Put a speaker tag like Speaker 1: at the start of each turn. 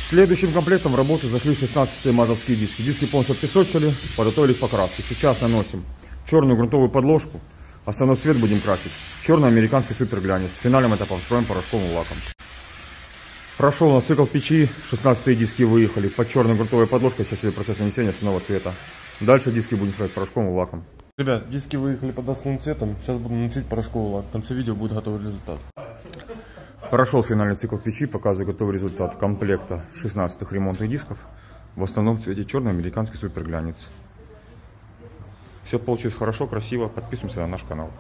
Speaker 1: Следующим комплектом в работу зашли 16-е мазовские диски. Диски полностью отпесочили, подготовили к покраске. Сейчас наносим черную грунтовую подложку. Основной цвет будем красить черный американский суперглянец. Финальным этапом строим порошковым лаком. Прошел на цикл печи, 16-е диски выехали под черной грунтовой подложкой. Сейчас идет процесс нанесения основного цвета. Дальше диски будем строить порошковым лаком.
Speaker 2: Ребят, диски выехали под основным цветом. Сейчас буду наносить порошковый лак. В конце видео будет готовый результат.
Speaker 1: Прошел финальный цикл печи, показываю готовый результат комплекта 16-х ремонтных дисков. В основном цвете черный американский суперглянец. Все получилось хорошо, красиво. Подписываемся на наш канал.